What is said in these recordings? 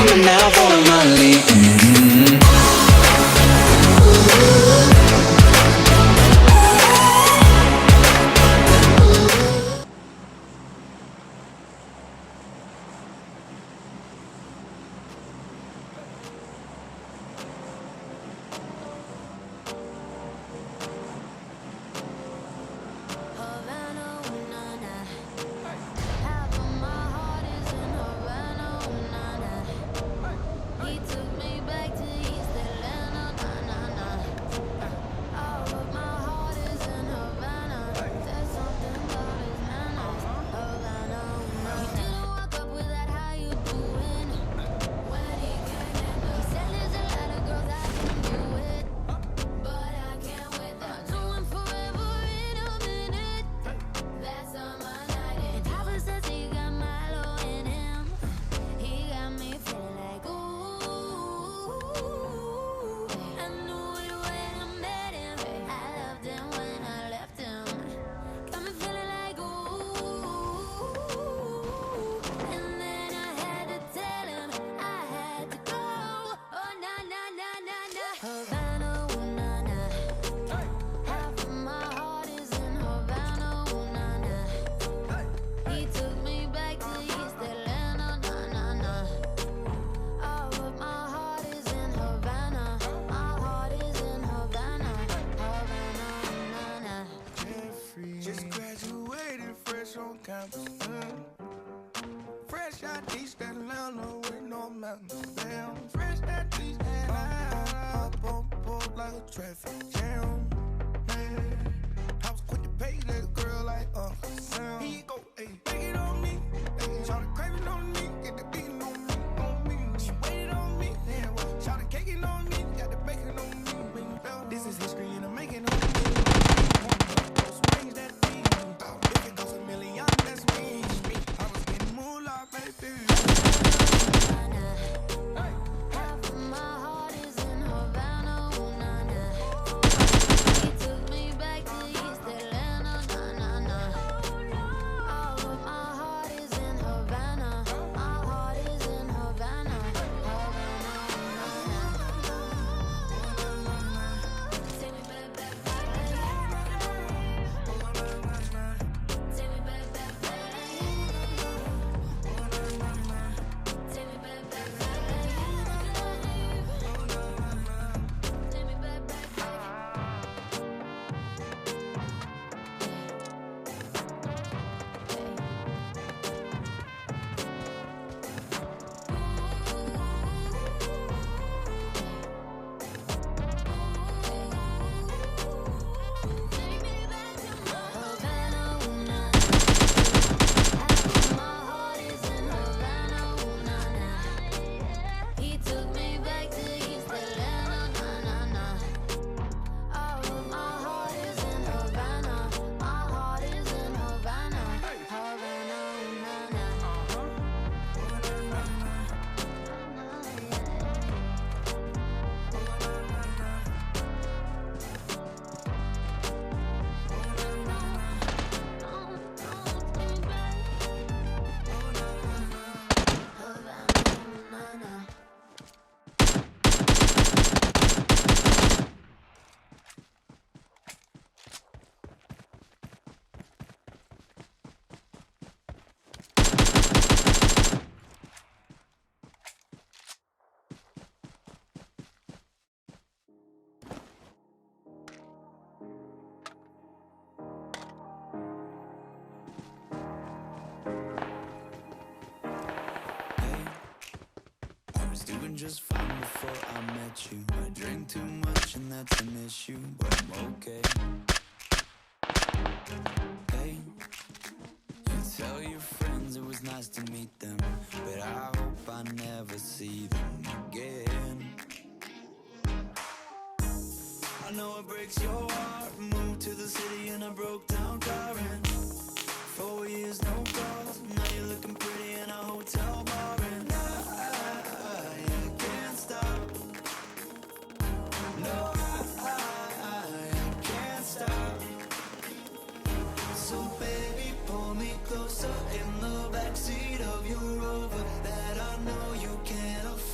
Come on now, follow my lead. Fresh out East Atlanta with no mountains. Damn, fresh out East Atlanta. Up on board like a traffic jam. Man, I was quick to pay that girl like Sam. He go, ayy, take it on me. Ayy, shout it craving on me, get the beating on me, on me. She waited on me, damn. Shout it caking on me, got the bacon on me. This is history and I'm making on me. Swings that thing. If it goes a million, that's me. I was getting moolah, baby. Half of my heart is in Havana, ooh, nah, nah. He took me back to East Atlanta, nah, nah, nah. All of my heart is in Havana. My heart is in Havana, Havana, nah, nah. Take me back, back, back. Take me back, back, back. Take me back, back, back. Take me back, back, back. Take me back to Havana, ooh, nah. Half of my heart is in Havana, ooh, nah, nah. He took me back to East Atlanta, nah, nah, nah. All of my heart is in Havana. My heart is in Havana, Havana, ooh, nah, nah. Take me back. Havana, ooh, nah, nah. I was doing just fine before I met you. I drink too much and that's an issue, but I'm okay. Hey, you tell your friends it was nice to meet them, but I hope I never see them again. I know it breaks your heart. Moved to the city in a broke down car and 4 years no calls. Now you're looking pretty in a hotel bar and I can't stop. No, I can't stop. So baby, pull me closer in the backseat of your Rover that I know you can't afford.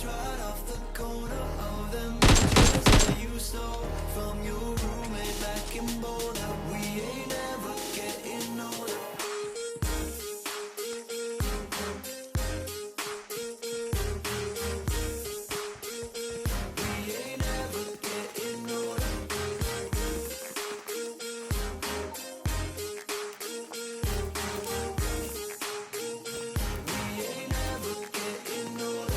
right off the corner of them mattress that you stole from your roommate back in Boulder. We ain't ever getting older. We ain't ever getting older. We ain't ever getting older.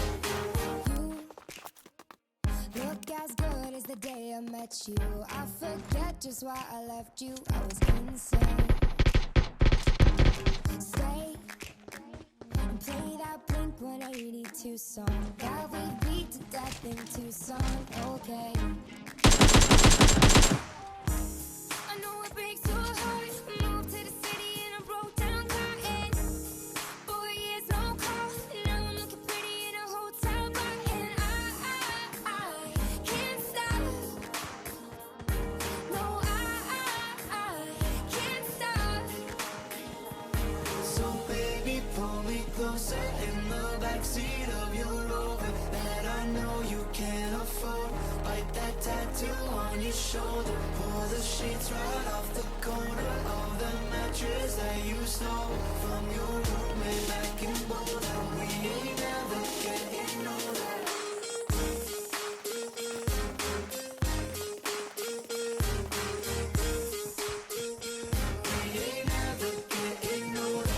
You look as good as the day I met you. I forget just why I left you. I was insane. Stay and play that Blink 182 song that we beat to death in Tucson. Okay. I know it breaks your heart. Moved to the city and I broke down crying. 4 years no call. Now I'm looking pretty in a hotel bar, and I can't stop. No, I can't stop. So baby, pull me closer in the backseat of your Rover that I know you can't afford. Bite that tattoo on your shoulder. Pull the sheets right off the corner of the mattress that you stole from your roommate back in Boulder. We ain't never getting older. We ain't never getting older.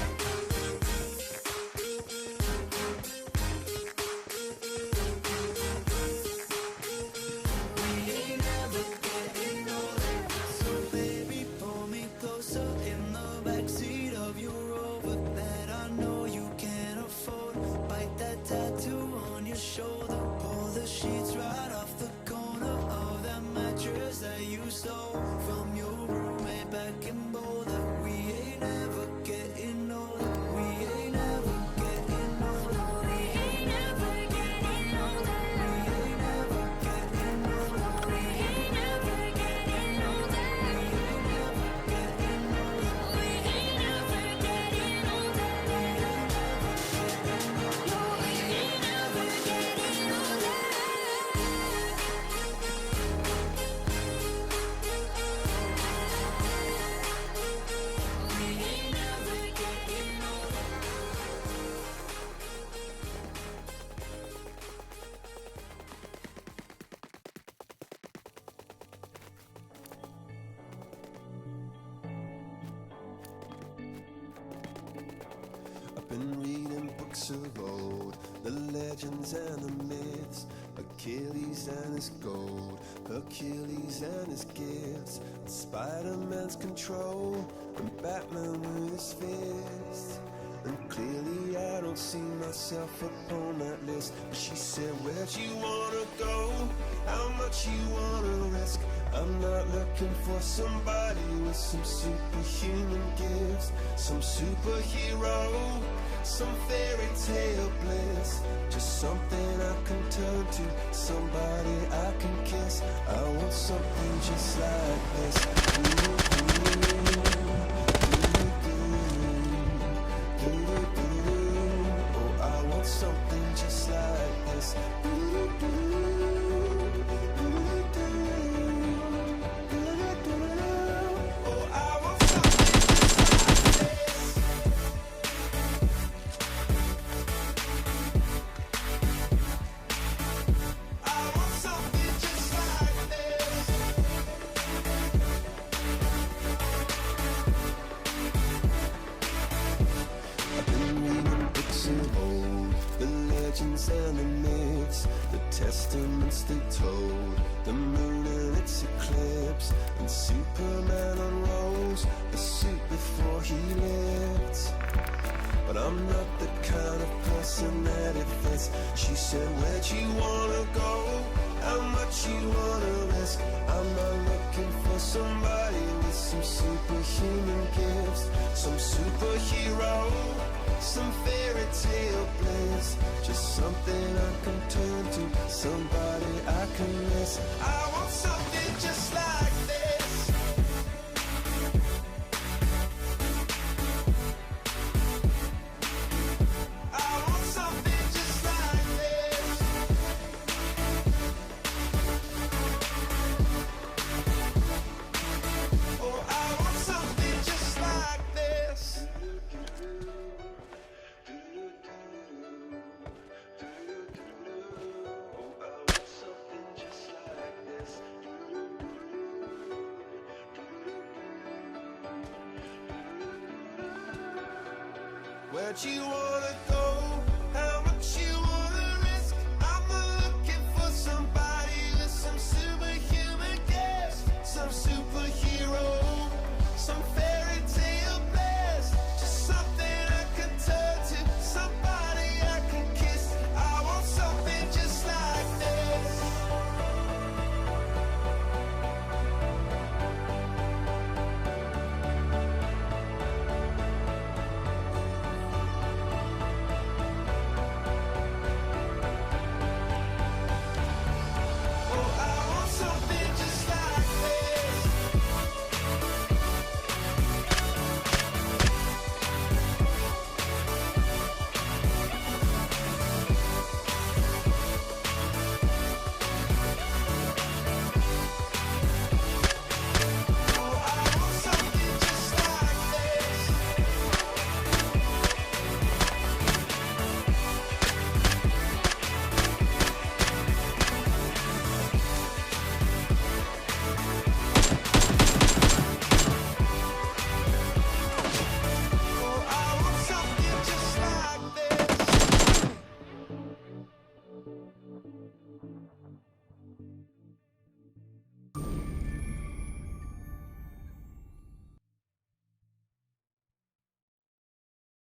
We ain't never getting older. So baby, pull me closer in the backseat of your Rover that I know you can't afford. Bite that tattoo on your shoulder. Pull the sheets right off the corner of that mattress that you stole from your roommate back in Boulder. We ain't ever getting older. We ain't ever getting older. We ain't never getting older. We ain't never getting older. We ain't never getting older. Getting older. We ain't never getting older. No, we ain't never getting older. We ain't never getting older. I've been reading books of old, the legends and the myths, Achilles and his gold, Hercules and his gifts, and Spider-Man's control, and Batman with his fist. And clearly I don't see myself upon that list. But she said, where'd you wanna go? How much you wanna risk? I'm not looking for somebody with some superhuman gifts, some superhero, some fairy tale bliss. Just something I can turn to, somebody I can kiss. I want something just like this. Oh, I want something just like this. Oh, I want something just like this. I want something just like this. I've been reading books of old, the legends and the myths, the testaments they told, the moon and its eclipse, and Superman unrolls the suit before he lived. But I'm not the kind of person that it fits. She said, where'd you wanna go? How much you wanna risk? I'm not looking for somebody with some superhuman gifts, some superhero, some fairy tale bliss. Just something I can turn to, somebody I can miss. I want something just like this. I want something just like this. Where'd you wanna go? How much you wanna risk? I'm looking for somebody with some superhuman gifts, some superhero, some